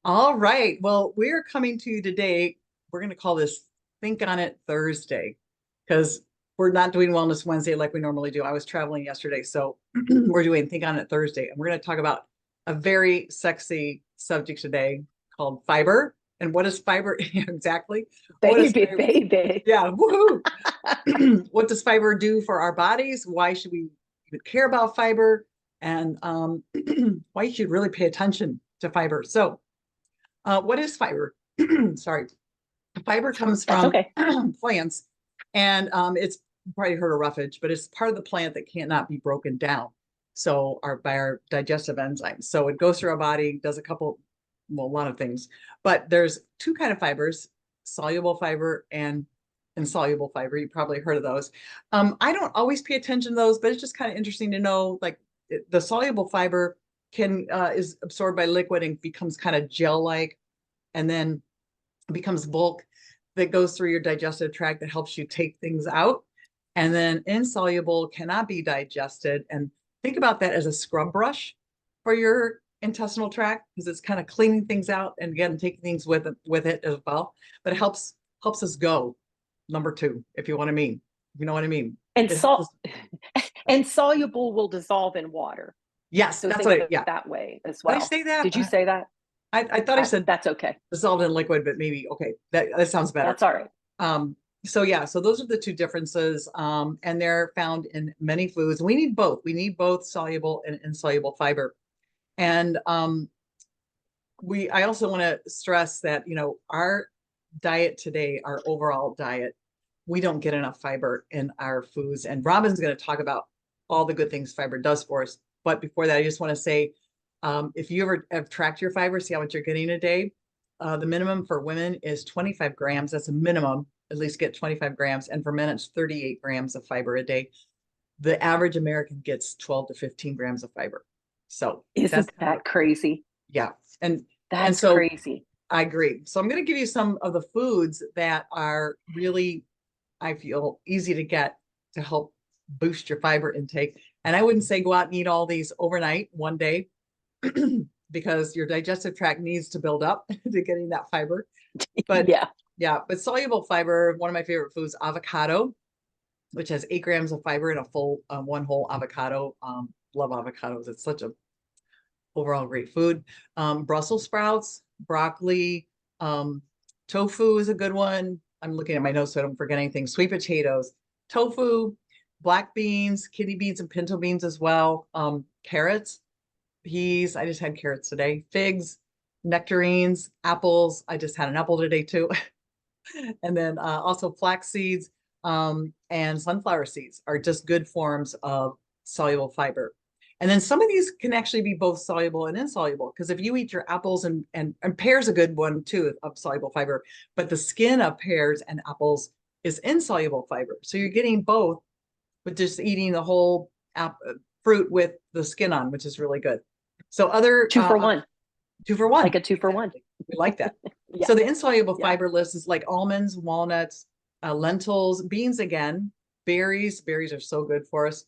All right. Well, we're coming to you today. We're going to call this Think on It Thursday because we're not doing Wellness Wednesday like we normally do. I was traveling yesterday, so we're doing Think on It Thursday. And we're going to talk about a very sexy subject today called fiber. And what is fiber exactly? What is Baby, fiber? baby. Yeah, woohoo. What does fiber do for our bodies? Why should we even care about fiber? And why you should really pay attention to fiber. So, what is fiber? Sorry. Fiber comes That's from okay. plants, and it's you probably heard of roughage, but it's part of the plant that cannot be broken down. So, by our digestive enzymes. So it goes through our body, does a lot of things. But there's two kind of fibers: soluble fiber and insoluble fiber. You probably heard of those. I don't always pay attention to those, but it's just kind of interesting to know. Like the soluble fiber can is absorbed by liquid and becomes kind of gel-like, and then becomes bulk that goes through your digestive tract that helps you take things out. And then insoluble cannot be digested. And think about that as a scrub brush for your intestinal tract because it's kind of cleaning things out and again taking things with it as well. But it helps us go. Number two, if you want to mean, if you know what I mean. And It helps us. salt and soluble will dissolve in water. Yes, So that's think what of it, it yeah. that way as Did I well. say that? Did you say that? I thought I said That's okay. dissolved in liquid, but maybe okay. That sounds better. That's all right. So yeah, so those are the two differences, and they're found in many foods. We need both. We need both soluble and insoluble fiber. And I also want to stress that our diet today, our overall diet, we don't get enough fiber in our foods. And Robin's going to talk about all the good things fiber does for us. But before that, I just want to say, if you ever have tracked your fiber, see how much you're getting a day. The minimum for women is 25 grams. That's a minimum, at least get 25 grams. And for men, it's 38 grams of fiber a day. The average American gets 12 to 15 grams of fiber. So that's Isn't kind of, that crazy? yeah. And That's so crazy. I agree. So I'm going to give you some of the foods that are really, I feel, easy to get to help boost your fiber intake. And I wouldn't say go out and eat all these overnight, one day, because your digestive tract needs to build up to getting that fiber. But Yeah. yeah, but soluble fiber, one of my favorite foods, avocado, which has 8 grams of fiber in a full one whole avocado. Love avocados. It's such a overall great food. Brussels sprouts, broccoli, tofu is a good one. I'm looking at my notes so I don't forget anything. Sweet potatoes, tofu, black beans, kidney beans, and pinto beans as well. Carrots, peas. I just had carrots today. Figs, nectarines, apples. I just had an apple today too. And then also flax seeds and sunflower seeds are just good forms of soluble fiber. And then some of these can actually be both soluble and insoluble because if you eat your apples and pears a good one too of soluble fiber, but the skin of pears and apples is insoluble fiber. So you're getting both, but just eating the whole fruit with the skin on, which is really good. So other Two for one. 2 for 1. Like a 2 for 1. Exactly. We like that. Yeah. So the insoluble Yeah. fiber list is like almonds, walnuts, lentils, beans again, berries. Berries are so good for us.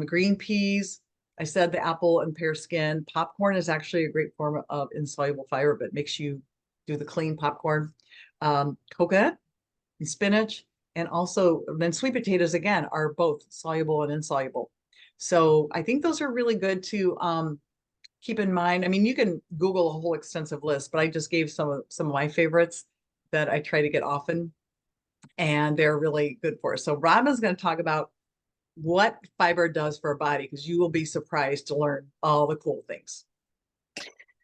Green peas. I said the apple and pear skin. Popcorn is actually a great form of insoluble fiber, but makes you do the clean popcorn. Coconut and spinach, and also then sweet potatoes again are both soluble and insoluble. So I think those are really good to keep in mind. I mean, you can Google a whole extensive list, but I just gave some of my favorites that I try to get often, and they're really good for us. So Robin's going to talk about what fiber does for our body because you will be surprised to learn all the cool things.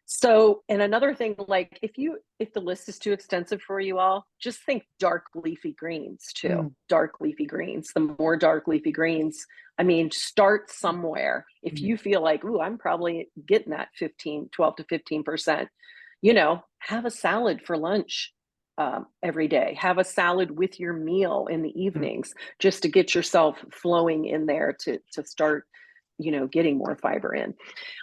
So, and another thing, like if the list is too extensive for you all, just think dark leafy greens too. Mm, Dark leafy greens. The more dark leafy greens, I mean, start somewhere. If mm, you feel like, ooh, I'm probably getting that 12 to 15%, have a salad for lunch every day. Have a salad with your meal in the mm. evenings, just to get yourself flowing in there to start, getting more fiber in.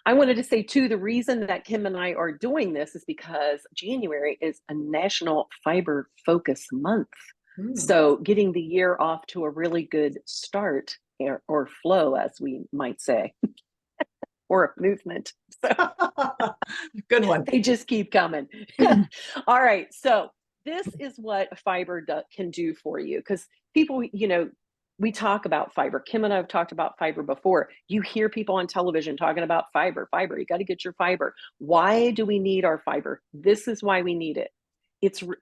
I wanted to say too, the reason that Kim and I are doing this is because January is a National Fiber Focus Month. Mm. So getting the year off to a really good start or flow, as we might say. or movement. So Good one. they just keep coming. All right. So this is what fiber can do for you, because people, we talk about fiber. Kim and I have talked about fiber before. You hear people on television talking about fiber. You got to get your fiber. Why do we need our fiber? This is why we need it.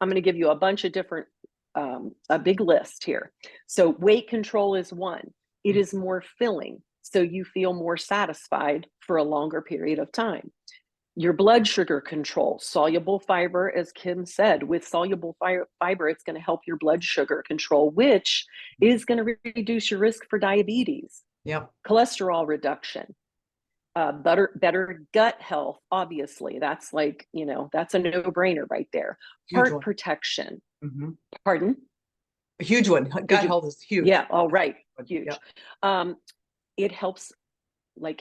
I'm going to give you a bunch of different, a big list here. So weight control is one. It is more filling, so you feel more satisfied for a longer period of time. Your blood sugar control, soluble fiber, as Kim said, with soluble fiber, it's going to help your blood sugar control, which is going to reduce your risk for diabetes. Yep. Cholesterol reduction, better gut health. Obviously, that's like, that's a no-brainer right there. Heart protection. Pardon? A huge one. Gut health is huge. Yeah. All right. Huge. Yep. It helps with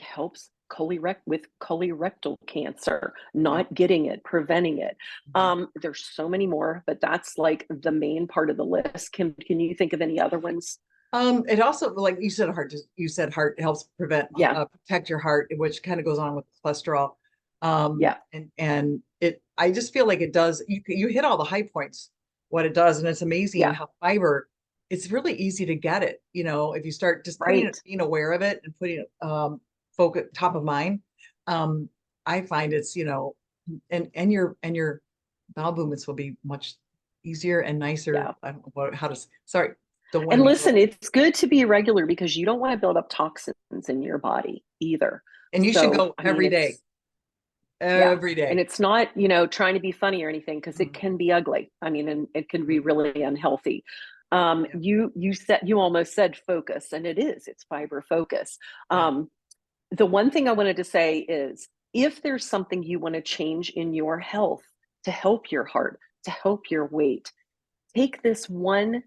colorectal cancer, not getting it, preventing it. There's so many more, but that's like the main part of the list. Can you think of any other ones? It also, like you said, heart helps protect your heart, which kind of goes on with cholesterol. And I just feel like it does, you hit all the high points, what it does. And it's amazing how fiber, it's really easy to get it. If you start just being aware of it and putting focus top of mind, I find it's, and your bowel movements will be much easier and nicer. I don't know how to, sorry. And listen, it's good to be regular, because you don't want to build up toxins in your body either. And you should go every day. Every day. And it's not, trying to be funny or anything, because it can be ugly. And it can be really unhealthy. You almost said focus, and it's fiber focus. The one thing I wanted to say is, if there's something you want to change in your health to help your heart, to help your weight, take this one,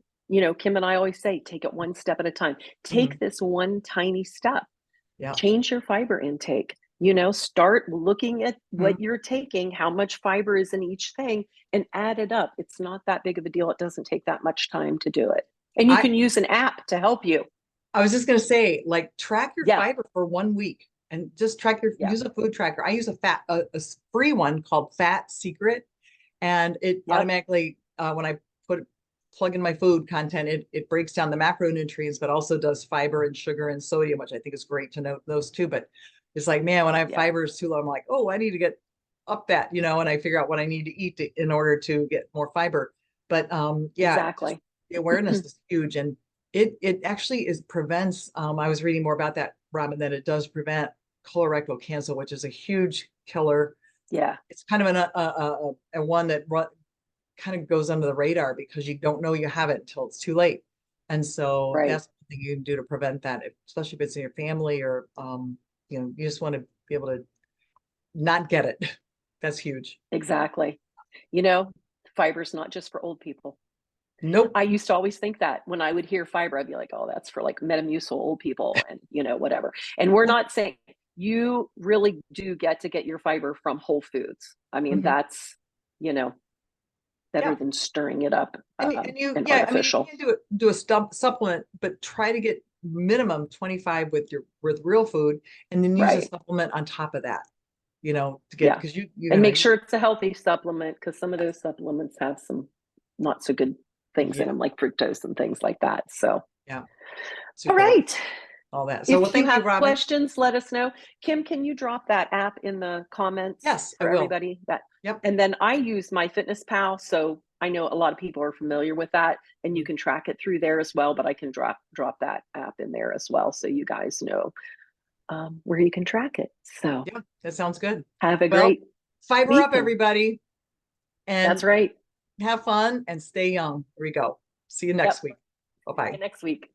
Kim and I always say, take it one step at a time. Take this one tiny step. Change your fiber intake. Start looking at what you're taking, how much fiber is in each thing, and add it up. It's not that big of a deal. It doesn't take that much time to do it. And you can use an app to help you. I was just going to say, like, track your fiber for 1 week and just use a food tracker. I use a free one called Fat Secret, and it automatically, when I plug in my food content, it breaks down the macronutrients, but also does fiber and sugar and sodium, which I think is great to know those too. But it's like, man, when I have fiber is too low, I'm like, oh, I need to get up that, and I figure out what I need to eat in order to get more fiber. But exactly. The awareness is huge, and it actually prevents. I was reading more about that, Robin, that it does prevent colorectal cancer, which is a huge killer. Yeah, it's kind of a one that kind of goes under the radar, because you don't know you have it until it's too late. And so that's something you can do to prevent that, especially if it's in your family, or you just want to be able to not get it. That's huge. Exactly. Fiber's not just for old people. Nope. I used to always think that when I would hear fiber, I'd be like, oh, that's for like Metamucil old people and, whatever. And we're not saying, you really do get your fiber from whole foods. That's, better than stirring it up and artificial. You can do a supplement, but try to get minimum 25 with real food, and then use a supplement on top of that. To get, because and make sure it's a healthy supplement, because some of those supplements have some not so good things in them, like fructose and things like that. So all right. All that. So if you have questions, let us know. Kim, can you drop that app in the comments? Yes, for everybody? And then I use MyFitnessPal, so I know a lot of people are familiar with that, and you can track it through there as well. But I can drop that app in there as well, so you guys know where you can track it. So that sounds good. Have a great fiber up, everybody. And that's right. Have fun and stay young. Here we go. See you next week. Bye-bye. Next week.